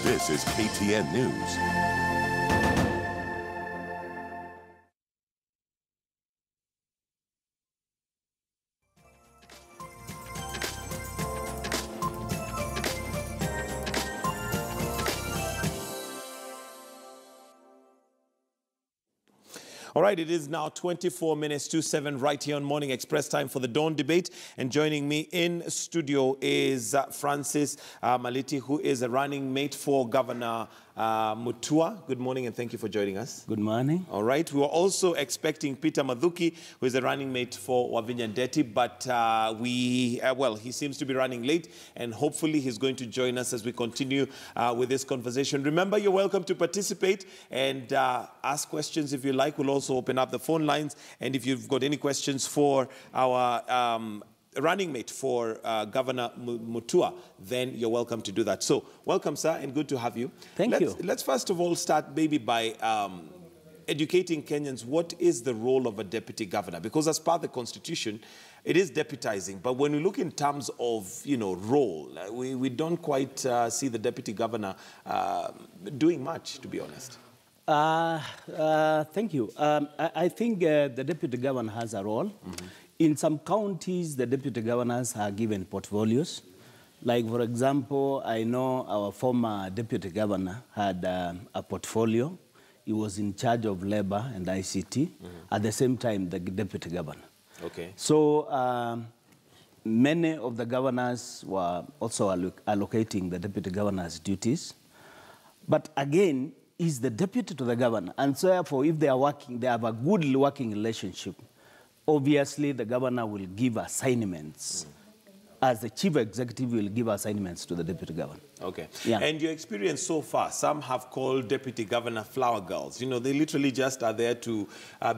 This is KTN News. All right, it is now 24 minutes to 7 right here on Morning Express, time for the Dawn Debate. And joining me in studio is Francis Maliti, who is a running mate for Governor Mutua. Good morning and thank you for joining us. Good morning. All right, we were also expecting Peter Mathuki, who is a running mate for Wavinya Ndeti, but well, he seems to be running late and hopefully he's going to join us as we continue with this conversation. Remember, you're welcome to participate and ask questions if you like. We'll also open up the phone lines, and if you've got any questions for our running mate for Governor Mutua, then you're welcome to do that. So, welcome, sir, and good to have you. Thank you. Let's first of all start maybe by educating Kenyans. What is the role of a deputy governor? Because as per the Constitution, it is deputizing. But when we look in terms of, role, we don't quite see the deputy governor doing much, to be honest. Thank you. I think the deputy governor has a role. Mm-hmm. In some counties, the deputy governors are given portfolios. Like, for example, I know our former deputy governor had a portfolio. He was in charge of labor and ICT, at the same time, the deputy governor. Okay. So many of the governors were also allocating the deputy governor's duties. But again, he's the deputy to the governor. And so therefore, if they are working, they have a good working relationship. Obviously, the governor will give assignments. As the chief executive will give assignments to the deputy governor. Okay. Yeah. And your experience so far, some have called deputy governor flower girls. They literally just are there to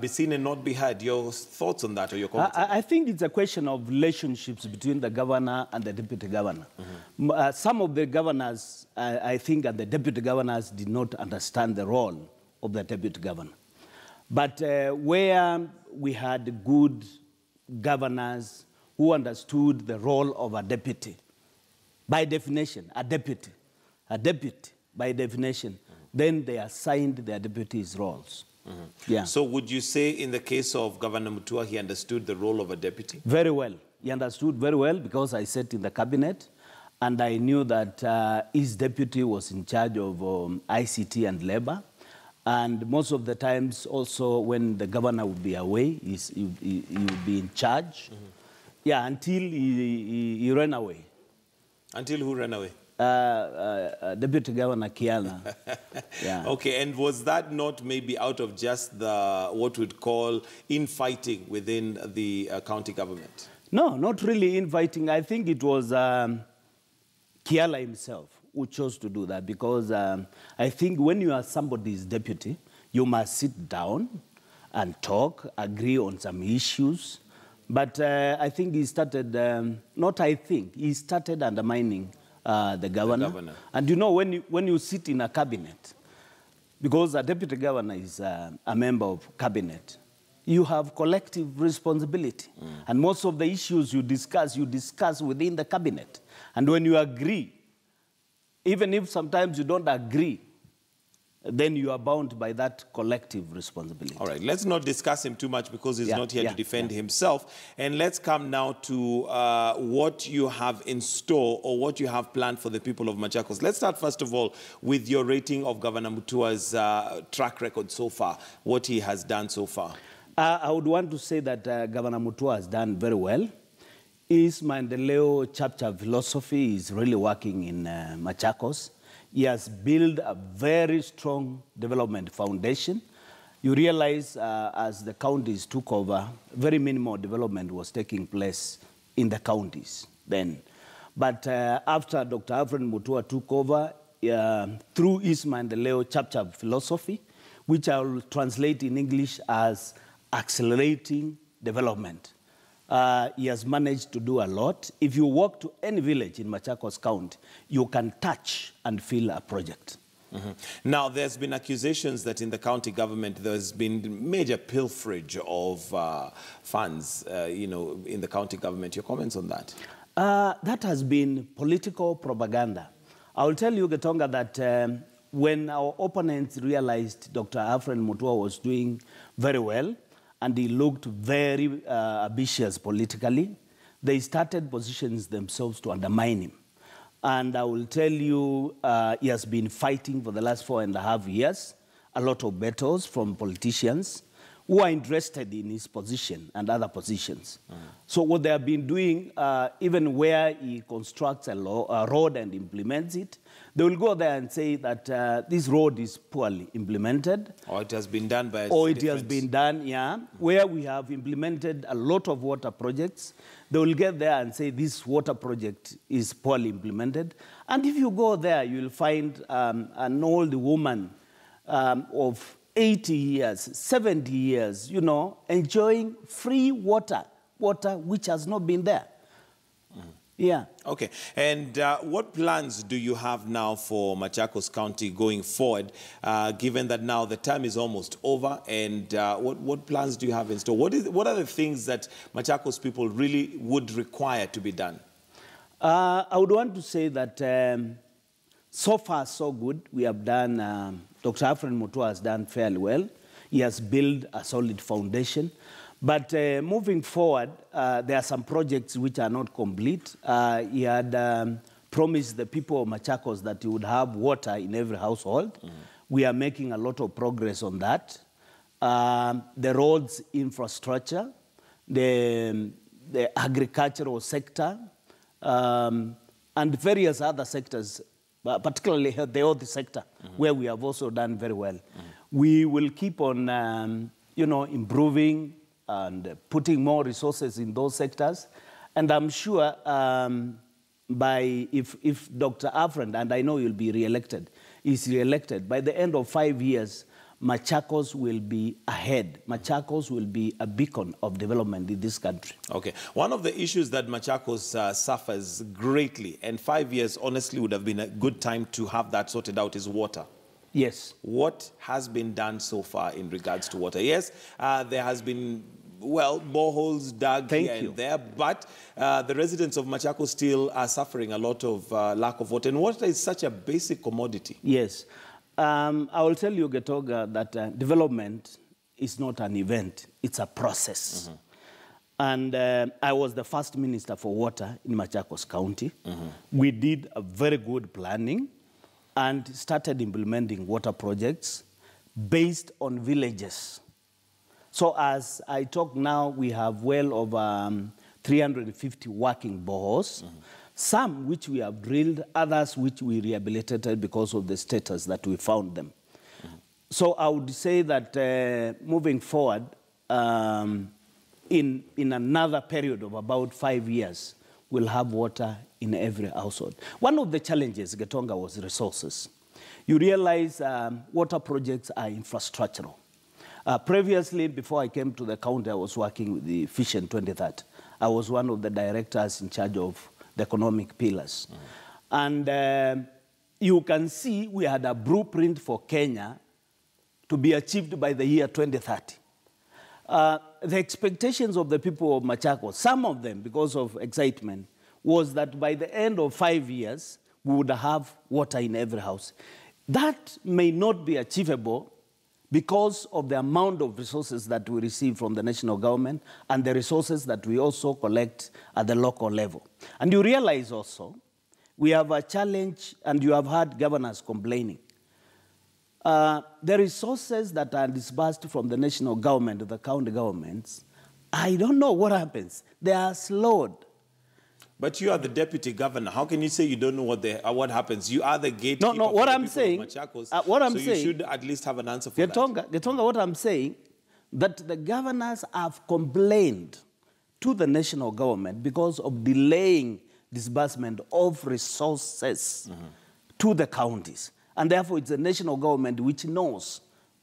be seen and not be heard. Your thoughts on that or your comments? I think it's a question of relationships between the governor and the deputy governor. Mm-hmm. Some of the governors, I think, and the deputy governors did not understand the role of the deputy governor. But where we had good governors who understood the role of a deputy, by definition, a deputy, by definition, then they assigned their deputies roles. Yeah. So would you say in the case of Governor Mutua, he understood the role of a deputy? Very well. He understood very well because I sat in the cabinet and I knew that his deputy was in charge of ICT and labor. And most of the times also when the governor would be away, he would be in charge. Yeah, until he ran away. Until who ran away? Deputy Governor Kiana. Yeah. Okay, and was that not maybe out of just the, what we'd call infighting within the county government? No, not really infighting. I think it was Kiala himself who chose to do that because I think when you are somebody's deputy, you must sit down and talk, agree on some issues. But I think he started, he started undermining the governor. And when you sit in a cabinet, because a deputy governor is a member of cabinet, you have collective responsibility. And most of the issues you discuss within the cabinet. And when you agree, even if sometimes you don't agree, then you are bound by that collective responsibility. All right, let's not discuss him too much because he's not here to defend himself. And let's come now to what you have in store or what you have planned for the people of Machakos. Let's start first of all with your rating of Governor Mutua's track record so far, what he has done so far. I would want to say that Governor Mutua has done very well. His Maendeleo chapter philosophy is really working in Machakos. He has built a very strong development foundation. You realize as the counties took over, very minimal development was taking place in the counties then. But after Dr. Alfred Mutua took over, through his Maendeleo chapter philosophy, which I will translate in English as accelerating development, he has managed to do a lot. If you walk to any village in Machakos County, you can touch and feel a project. Now, there's been accusations that in the county government there's been major pilferage of funds, in the county government. Your comments on that? That has been political propaganda. I will tell you, Getonga, that when our opponents realized Dr. Alfred Mutua was doing very well and he looked very ambitious politically, they started positions themselves to undermine him. And I will tell you, he has been fighting for the last 4.5 years, a lot of battles from politicians who are interested in his position and other positions. So what they have been doing, even where he constructs a road and implements it, they will go there and say that this road is poorly implemented. Or it has been done by... Or it has been done, yeah. Where we have implemented a lot of water projects, they will get there and say this water project is poorly implemented. And if you go there, you will find an old woman of 80 years, 70 years, you know, enjoying free water which has not been there. Yeah. Okay. And what plans do you have now for Machakos County going forward, given that now the term is almost over? And what plans do you have in store? What are the things that Machakos people really would require to be done? I would want to say that so far, so good. We have done, Dr. Alfred Mutua has done fairly well. He has built a solid foundation. But moving forward, there are some projects which are not complete. He had promised the people of Machakos that he would have water in every household. We are making a lot of progress on that. The roads infrastructure, the agricultural sector, and various other sectors, particularly the health sector, where we have also done very well. We will keep on, you know, improving and putting more resources in those sectors. And I'm sure if Dr. Alfred, and I know he'll be re-elected, is re-elected, by the end of 5 years, Machakos will be ahead. Machakos will be a beacon of development in this country. Okay. One of the issues that Machakos suffers greatly, and 5 years honestly would have been a good time to have that sorted out, is water. Yes. What has been done so far in regards to water? Yes, there has been, well, boreholes dug here and there, but the residents of Machakos still are suffering a lot of lack of water. And water is such a basic commodity. Yes. I will tell you, Getoga, that development is not an event, it's a process. And I was the first minister for water in Machakos County. We did a very good planning and started implementing water projects based on villages. So as I talk now, we have well over 350 working boreholes, some which we have drilled, others which we rehabilitated because of the status that we found them. So I would say that moving forward, in another period of about 5 years, we'll have water in every household. One of the challenges, Getonga, was resources. You realize water projects are infrastructural. Previously, before I came to the county, I was working with the Vision 2030. I was one of the directors in charge of the economic pillars. And you can see we had a blueprint for Kenya to be achieved by the year 2030. The expectations of the people of Machakos, some of them, because of excitement, was that by the end of 5 years, we would have water in every house. That may not be achievable because of the amount of resources that we receive from the national government and the resources that we also collect at the local level. And you realize also, we have a challenge, and you have heard governors complaining. The resources that are disbursed from the national government to the county governments, I don't know what happens. They are slowed. But you are the deputy governor. How can you say you don't know what happens? You are the gatekeeper. No, what I'm saying, so you should at least have an answer for that. Getonga, what I'm saying, that the governors have complained to the national government because of delaying disbursement of resources to the counties. And therefore, it's the national government which knows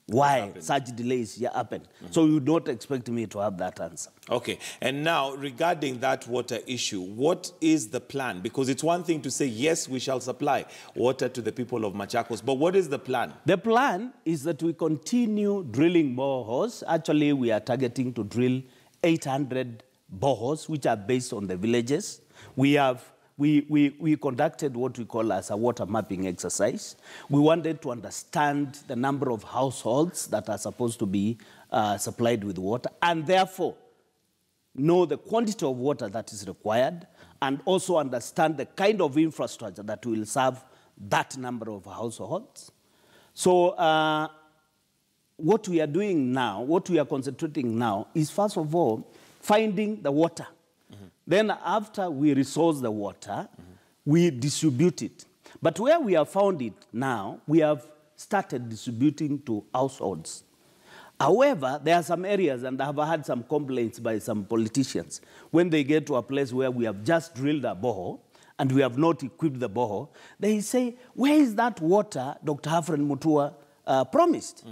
why such delays happen. So you don't expect me to have that answer. Okay. And now, regarding that water issue, what is the plan? Because it's one thing to say, yes, we shall supply water to the people of Machakos, but what is the plan? The plan is that we continue drilling boreholes. Actually, we are targeting to drill 800 boreholes, which are based on the villages. We have we conducted what we call as a water mapping exercise. We wanted to understand the number of households that are supposed to be supplied with water, and therefore know the quantity of water that is required, and also understand the kind of infrastructure that will serve that number of households. So what we are doing now, what we are concentrating now, is first of all, finding the water. Then after we resource the water, we distribute it. But where we have found it now, we have started distributing to households. However, there are some areas, and I have had some complaints by some politicians, when they get to a place where we have just drilled a borehole, and we have not equipped the borehole, they say, where is that water Dr. Alfred Mutua promised?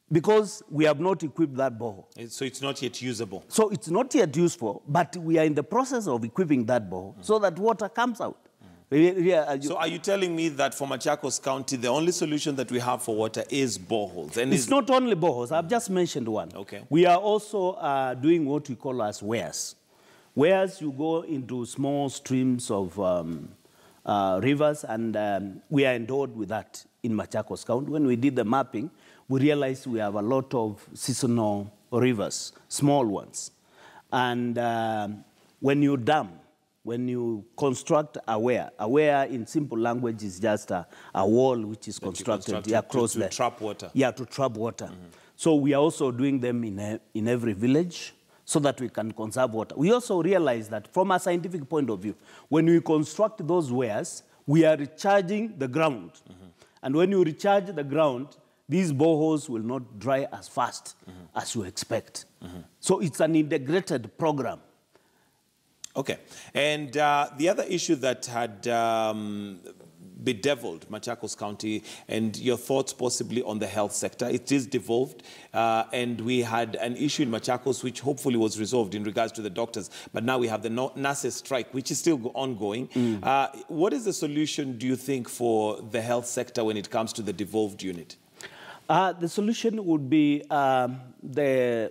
Because we have not equipped that borehole. So it's not yet usable. So it's not yet useful, but we are in the process of equipping that borehole so that water comes out. So are you telling me that for Machakos County, the only solution that we have for water is boreholes? And it's not only boreholes. I've just mentioned one. Okay. We are also doing what we call as weirs. Weirs, you go into small streams of rivers, and we are endowed with that in Machakos County. When we did the mapping, we realized we have a lot of seasonal rivers, small ones. And when you dam, when you construct a weir in simple language is just a wall which is constructed across to trap water. Yeah, to trap water. So we are also doing them in every village so that we can conserve water. We also realize that from a scientific point of view, when we construct those weirs, we are recharging the ground. And when you recharge the ground, these boreholes will not dry as fast as you expect. So it's an integrated program. Okay. And the other issue that had bedeviled Machakos County, and your thoughts possibly on the health sector, it is devolved. And we had an issue in Machakos which hopefully was resolved in regards to the doctors. But now we have the nurses strike, which is still ongoing. What is the solution, do you think, for the health sector when it comes to the devolved unit? The solution would be the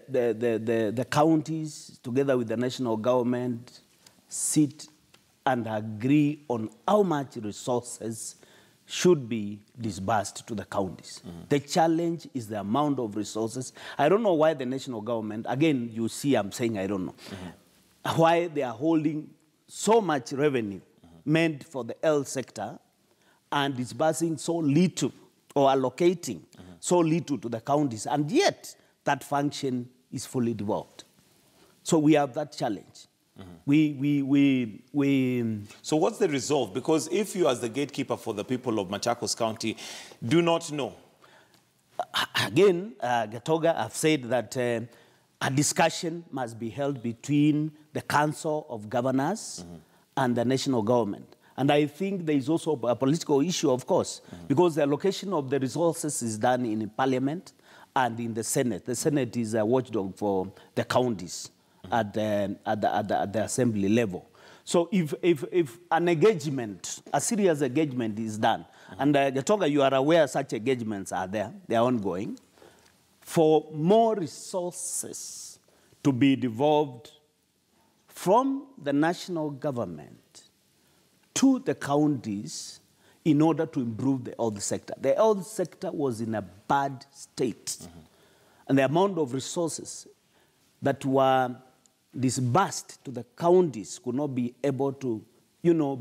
counties, together with the national government, sit and agree on how much resources should be disbursed to the counties. The challenge is the amount of resources. I don't know why the national government, again, you see I'm saying I don't know, why they are holding so much revenue meant for the health sector and disbursing so little or allocating so little to the counties, and yet that function is fully devolved. So we have that challenge. So what's the resolve? Because if you, as the gatekeeper for the people of Machakos County, do not know. Again, Gatoga, I've said that a discussion must be held between the Council of Governors and the national government. And I think there is also a political issue, of course, because the allocation of the resources is done in Parliament and in the Senate. The Senate is a watchdog for the counties at the assembly level. So if an engagement, a serious engagement is done, and Gatoga, you are aware such engagements are there, they are ongoing, for more resources to be devolved from the national government to the counties in order to improve the health sector. The health sector was in a bad state. And the amount of resources that were disbursed to the counties could not be able to,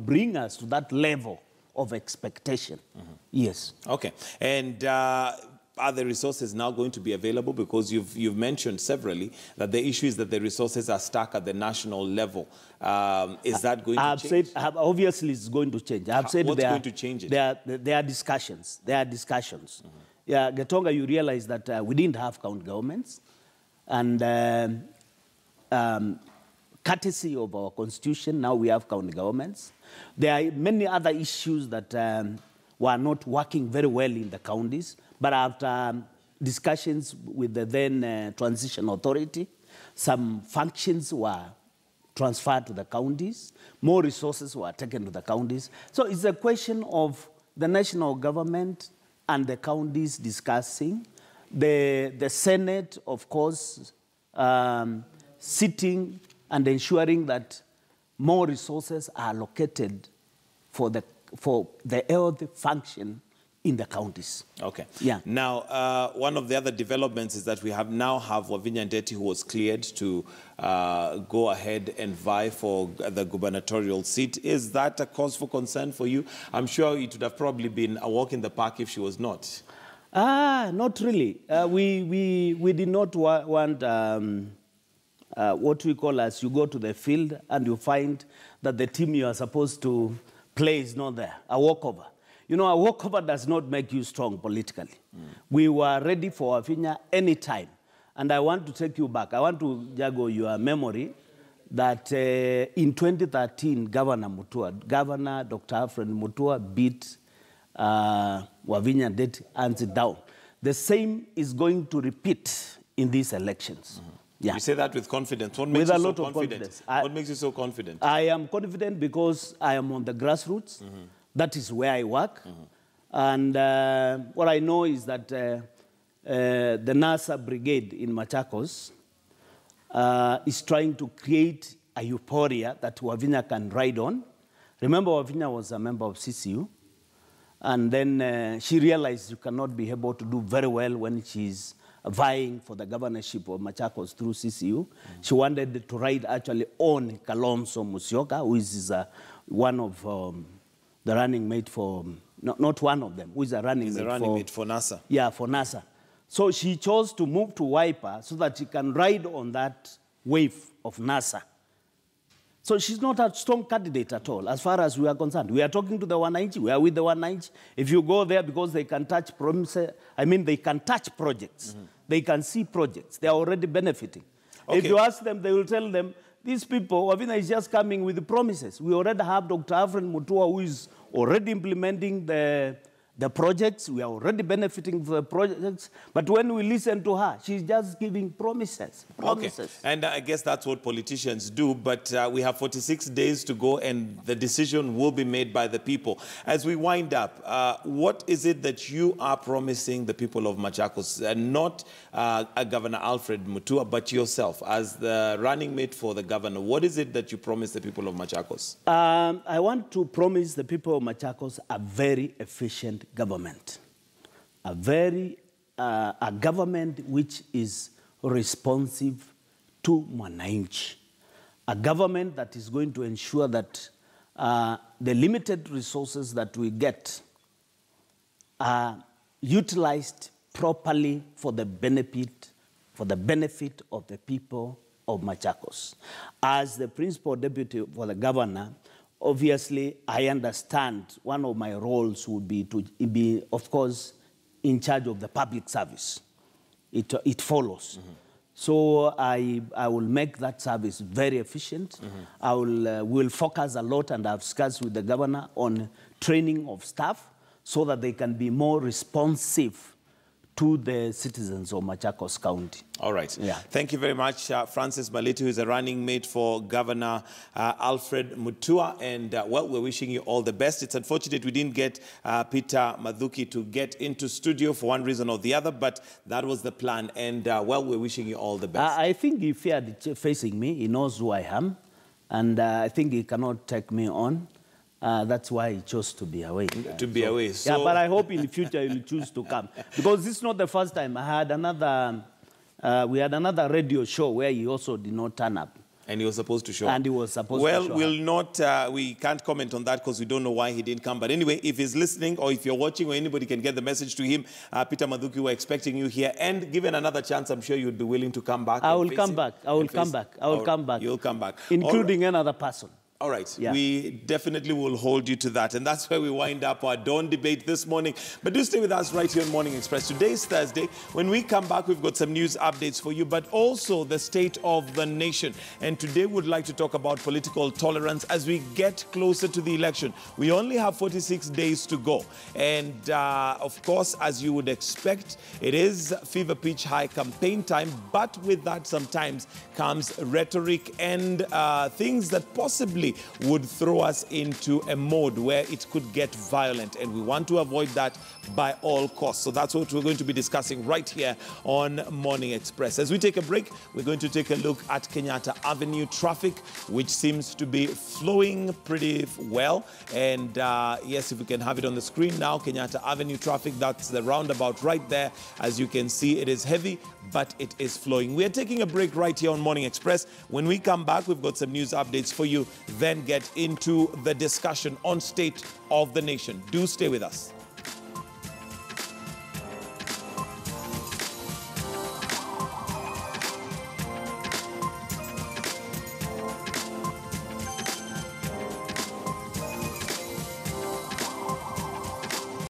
bring us to that level of expectation. Yes. Okay. And are the resources now going to be available? Because you've mentioned severally that the issue is that the resources are stuck at the national level. Is that going to change? Obviously, it's going to change. I've said what's going to change it? There are discussions. There are discussions. Yeah, Gatonga, you realize that we didn't have county governments, and courtesy of our constitution, now we have county governments. There are many other issues that were not working very well in the counties. But after discussions with the then transition authority, some functions were transferred to the counties, more resources were taken to the counties. So it's a question of the national government and the counties discussing, the Senate, of course, sitting and ensuring that more resources are allocated for the health function in the counties. Okay. Yeah. Now, one of the other developments is that we now have Wavinya Ndeti, who was cleared to go ahead and vie for the gubernatorial seat. Is that a cause for concern for you? I'm sure it would have probably been a walk in the park if she was not. Not really. We did not want what we call as you go to the field and you find that the team you are supposed to play is not there, a walkover. You know, a walkover does not make you strong politically. We were ready for Wavinya anytime. And I want to take you back. I want to juggle your memory that in 2013, Governor Dr. Alfred Mutua beat Wavinya Ndeti hands down. The same is going to repeat in these elections. Yeah. You say that with confidence. What makes with you a so lot of confident? confidence. What makes you so confident? I am confident because I am on the grassroots. That is where I work. And what I know is that the NASA brigade in Machakos is trying to create a euphoria that Wavinya can ride on. Remember, Wavinya was a member of CCU. And then she realized you cannot be able to do very well when she's vying for the governorship of Machakos through CCU. She wanted to ride actually on Kalonzo Musyoka, who is one of the running mate for, not one of them, who is a running mate for NASA. Yeah, for NASA. So she chose to move to Wiper so that she can ride on that wave of NASA. So she's not a strong candidate at all, as far as we are concerned. We are talking to the 190. We are with the 190. If you go there, because they can touch promises, they can touch projects. They can see projects. They are already benefiting. Okay. If you ask them, they will tell them, these people, Wavinya is just coming with the promises. We already have Dr. Alfred Mutua, who is already implementing the projects. We are already benefiting from the projects. But when we listen to her, she's just giving promises. Okay. And I guess that's what politicians do. But we have 46 days to go, and the decision will be made by the people. As we wind up, what is it that you are promising the people of Machakos? Not Governor Alfred Mutua, but yourself, as the running mate for the governor. What is it that you promise the people of Machakos? I want to promise the people of Machakos a very efficient government, a government which is responsive to mwananchi, a government that is going to ensure that the limited resources that we get are utilized properly for the benefit of the people of Machakos. As the principal deputy for the governor, obviously, I understand one of my roles would be to be, of course, in charge of the public service. It follows. So I will make that service very efficient. I will focus a lot, and I've discussed with the governor on training of staff so that they can be more responsive to the citizens of Machakos County. All right. Yeah. Thank you very much, Francis Maliti, who is a running mate for Governor Alfred Mutua. And, well, we're wishing you all the best. It's unfortunate we didn't get Peter Mathuki to get into studio for one reason or the other, but that was the plan. And, well, we're wishing you all the best. I think he feared facing me. He knows who I am. And I think he cannot take me on. That's why he chose to be away. To be away. So... Yeah, but I hope in the future he'll choose to come. Because this is not the first time. We had another radio show where he also did not turn up. And he was supposed to show. And he was supposed to show. Well, we can't comment on that because we don't know why he didn't come. But anyway, if he's listening or if you're watching or anybody can get the message to him, Peter Mathuki, we're expecting you here. And given another chance, I'm sure you'd be willing to come back. I will come back. I will come back. I will come back. You'll come back. Including another person. All right. Yeah. We definitely will hold you to that. And that's where we wind up our dawn debate this morning. But do stay with us right here on Morning Express. Today's Thursday. When we come back, we've got some news updates for you, but also the state of the nation. And today we'd like to talk about political tolerance as we get closer to the election. We only have 46 days to go. And, of course, as you would expect, it is fever pitch high campaign time. But with that, sometimes comes rhetoric and things that possibly hopefully would throw us into a mode where it could get violent, and we want to avoid that by all costs. So that's what we're going to be discussing right here on Morning Express. As we take a break, we're going to take a look at Kenyatta Avenue traffic, which seems to be flowing pretty well. And yes, if we can have it on the screen now, Kenyatta Avenue traffic, that's the roundabout right there. As you can see, it is heavy, but it is flowing. We are taking a break right here on Morning Express. When we come back, we've got some news updates for you, then get into the discussion on state of the nation. Do stay with us.